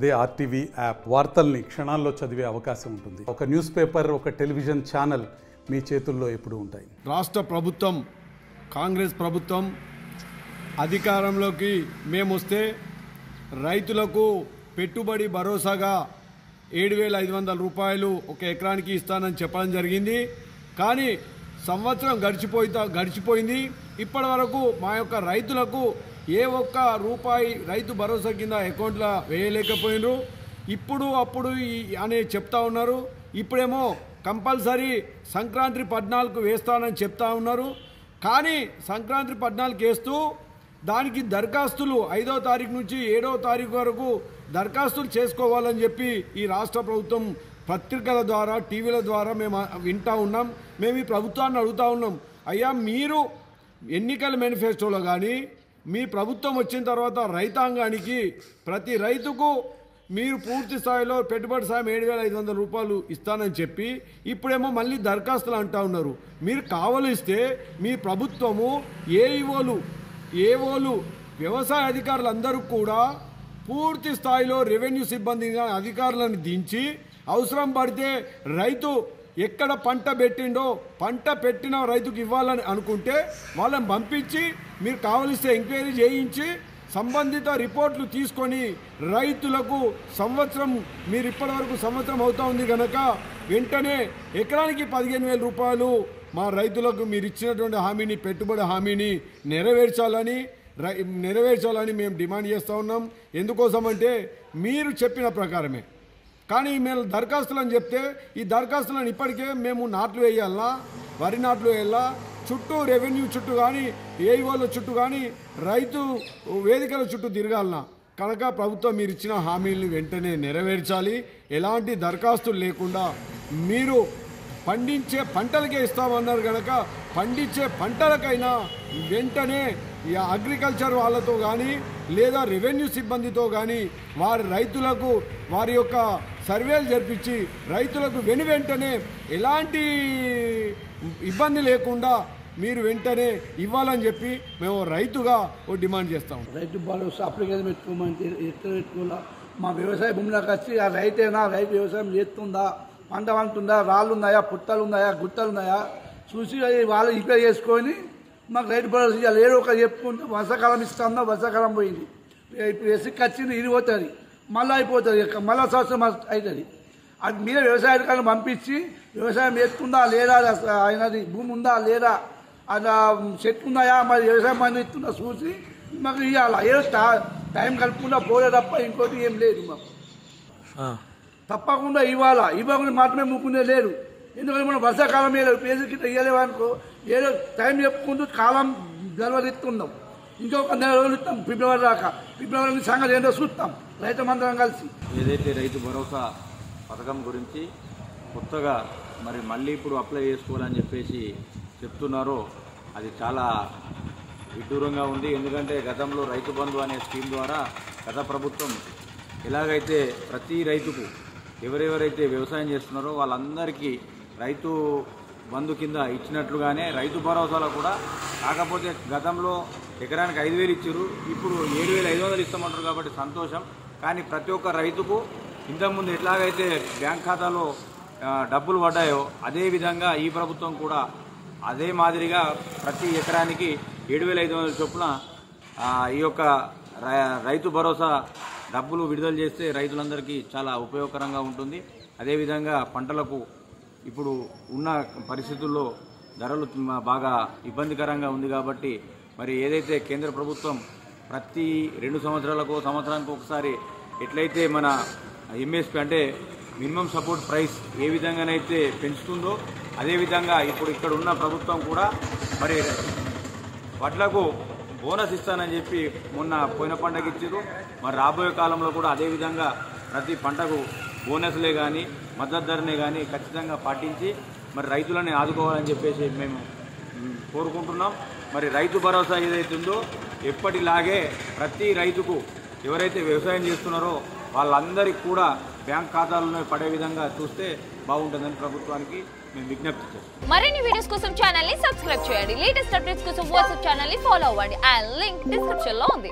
అదే RTV app వార్తల్ని క్షణాల్లో చదివే అవకాశం ఉంటుంది. ఒక న్యూస్ పేపర్, ఒక టెలివిజన్ ఛానల్ మీ చేతుల్లో ఎప్పుడూ ఉంటాయి. రాష్ట్ర ప్రభుత్వం, కాంగ్రెస్ ప్రభుత్వం అధికారంలోకి మేము వస్తే రైతులకు పెట్టుబడి భరోసాగా 7,500 రూపాయలు ఒక ఎకరానికి ఇస్తానని చెప్పడం జరిగింది. కానీ సంవత్సరం గడిచిపోయింది. ఇప్పటి వరకు మా యొక్క రైతులకు ఏ ఒక్క రూపాయి రైతు భరోసా కింద అకౌంట్లో వేయలేకపోయినారు. ఇప్పుడు అప్పుడు అని చెప్తా ఉన్నారు. ఇప్పుడేమో కంపల్సరీ సంక్రాంతి 14కు వేస్తానని చెప్తా ఉన్నారు. కానీ సంక్రాంతి 14కి వేస్తూ దానికి దరఖాస్తులు 5వ తారీఖు నుంచి 7వ తారీఖు వరకు దరఖాస్తులు చేసుకోవాలని చెప్పి ఈ రాష్ట్ర ప్రభుత్వం పత్రికల ద్వారా, టీవీల ద్వారా మేము వింటూ ఉన్నాం. మేము ఈ ప్రభుత్వాన్ని అడుగుతూ ఉన్నాం, అయ్యా మీరు ఎన్నికల మేనిఫెస్టోలో కానీ మీ ప్రభుత్వం వచ్చిన తర్వాత రైతాంగానికి ప్రతి రైతుకు మీరు పూర్తి స్థాయిలో పెట్టుబడి సాయం 7,500 రూపాయలు ఇస్తానని చెప్పి ఇప్పుడేమో మళ్ళీ దరఖాస్తులు అంటూ ఉన్నారు. మీరు కావలిస్తే మీ ప్రభుత్వము ఏవోలు వ్యవసాయ అధికారులందరూ కూడా పూర్తి స్థాయిలో రెవెన్యూ సిబ్బందిగా అధికారులను దించి అవసరం పడితే రైతు ఎక్కడ పంట పెట్టిండో పంట పెట్టిన రైతుకు ఇవ్వాలని అనుకుంటే వాళ్ళని పంపించి మీరు కావలిస్తే ఎంక్వైరీ చేయించి సంబంధిత రిపోర్ట్లు తీసుకొని రైతులకు మీరు ఇప్పటివరకు సంవత్సరం అవుతా ఉంది కనుక వెంటనే ఎకరానికి 15,000 రూపాయలు మా రైతులకు మీరు ఇచ్చినటువంటి హామీని, పెట్టుబడి హామీని నెరవేర్చాలని మేము డిమాండ్ చేస్తూ ఉన్నాం. ఎందుకోసమంటే మీరు చెప్పిన ప్రకారమే. కానీ మేము దరఖాస్తులు అని చెప్తే ఈ దరఖాస్తులను ఇప్పటికే మేము నాట్లు వేయాలా, వరి నాట్లు వేయాలా, చుట్టూ రెవెన్యూ చుట్టూ కానీ ఏఈఓల చుట్టూ కానీ రైతు వేదికల చుట్టూ తిరగాలన్నా. కనుక ప్రభుత్వం మీరు ఇచ్చిన హామీలను వెంటనే నెరవేర్చాలి. ఎలాంటి దరఖాస్తులు లేకుండా మీరు పండించే పంటలకే ఇస్తామన్నారు కనుక పండించే పంటలకైనా వెంటనే అగ్రికల్చర్ వాళ్ళతో కానీ లేదా రెవెన్యూ సిబ్బందితో కానీ రైతులకు వారి యొక్క సర్వేలు జరిపించి రైతులకు వెంటనే ఎలాంటి ఇబ్బంది లేకుండా మీరు వెంటనే ఇవ్వాలని చెప్పి మేము రైతుగా డిమాండ్ చేస్తాం. రైతు భరోసా అప్లికేషన్ పెట్టుకోవాలా. మా వ్యవసాయ భూమిలోకి వచ్చి ఆ రైతు వ్యవసాయం చేస్తుందా, పంట పండుతుందా, రాళ్ళు ఉన్నాయా, పుట్టలు ఉన్నాయా, గుట్టలు ఉన్నాయా చూసి వాళ్ళు ఇంపేర్ చేసుకొని మాకు రైతు భరోసా ఇవ్వాలి. ఏదో ఒక చెప్పుకుంటే వర్షాకాలం ఇస్తుందా, వర్షాకాలం పోయింది, ఇప్పుడు ఎసుకు వచ్చింది, ఇది పోతుంది, మళ్ళీ అయిపోతుంది, మళ్ళీ సంవత్సరం అవుతుంది. అది మీద వ్యవసాయ అధికారులను పంపించి వ్యవసాయం చేస్తుందా లేదా, ఆయనది భూమి ఉందా లేదా, అలా చెట్లు ఉన్నాయా, మరి వ్యవసాయం పని ఇస్తుందా చూసి మాకు ఇవ్వాలి. ఏదో టైం కలుపుకుండా పోలే తప్ప ఇంకోటి ఏం లేదు. మాకు తప్పకుండా ఇవ్వకుండా మాత్రమే ముక్కునే లేదు. ఎందుకంటే మనం వర్షాకాలం పేరు కింద ఇవ్వలేవనుకో ఏదో టైం చెప్పుకుంటూ కాలం గర్వరిస్తున్నాం. ఇంకొక నెల రోజులు ఇస్తాం, ఫిబ్రవరి దాకా. ఫిబ్రవరి సంగతి ఏంటో చూస్తాం రైతుమందరం కలిసి. ఏదైతే రైతు భరోసా పథకం గురించి కొత్తగా మళ్ళీ ఇప్పుడు అప్లై చేసుకోవాలని చెప్పేసి చెప్తున్నారో అది చాలా విడ్డూరంగా ఉంది. ఎందుకంటే గతంలో రైతు బంధు అనే స్కీమ్ ద్వారా గత ప్రభుత్వం ఎలాగైతే ప్రతి రైతుకు ఎవరెవరైతే వ్యవసాయం చేస్తున్నారో వాళ్ళందరికీ రైతు బంధు కింద ఇచ్చినట్లుగానే రైతు భరోసాలో కూడా, కాకపోతే గతంలో ఎకరానికి 5,000 ఇచ్చారు, ఇప్పుడు 7,500 ఇస్తామంటారు కాబట్టి సంతోషం. కానీ ప్రతి ఒక్క రైతుకు ఇంతకుముందు ఎట్లాగైతే బ్యాంక్ ఖాతాలో డబ్బులు పడ్డాయో అదేవిధంగా ఈ ప్రభుత్వం కూడా అదే మాదిరిగా ప్రతి ఎకరానికి 7,500 చొప్పున ఈ యొక్క రైతు భరోసా డబ్బులు విడుదల చేస్తే రైతులందరికీ చాలా ఉపయోగకరంగా ఉంటుంది. అదేవిధంగా పంటలకు ఇప్పుడు ఉన్న పరిస్థితుల్లో ధరలు బాగా ఇబ్బందికరంగా ఉంది కాబట్టి ఏదైతే కేంద్ర ప్రభుత్వం ప్రతి 2 సంవత్సరానికి ఒకసారి ఎట్లయితే మన ఎంఎస్పీ అంటే మినిమం సపోర్ట్ ప్రైస్ ఏ విధంగానైతే పెంచుతుందో అదేవిధంగా ఇప్పుడు ఇక్కడ ఉన్న ప్రభుత్వం కూడా వడ్లకు బోనస్ ఇస్తానని చెప్పి మొన్న పోయిన పంటకు ఇచ్చారు. రాబోయే కాలంలో కూడా అదేవిధంగా ప్రతి పంటకు బోనస్లే కానీ మద్దతు ధరనే కానీ ఖచ్చితంగా పాటించి రైతులని ఆదుకోవాలని చెప్పేసి మేము కోరుకుంటున్నాం. రైతు భరోసా ఏదైతే ఉందో ఎప్పటిలాగే ప్రతి రైతుకు ఎవరైతే వ్యవసాయం చేస్తున్నారో వాళ్ళందరికీ కూడా బ్యాంక్ ఖాతాలను పడే విధంగా చూస్తే బాగుంటుందని ప్రభుత్వానికి మేము విజ్ఞప్తి చేస్తాం. మరిన్ని వీడియోస్ కోసం ఛానల్ ని సబ్స్క్రైబ్ చేయండి. లేటెస్ట్ అప్డేట్స్ కోసం వాట్సాప్ ఛానల్ ని ఫాలో అవ్వండి. ఆ లింక్ డిస్క్రిప్షన్ లో ఉంది.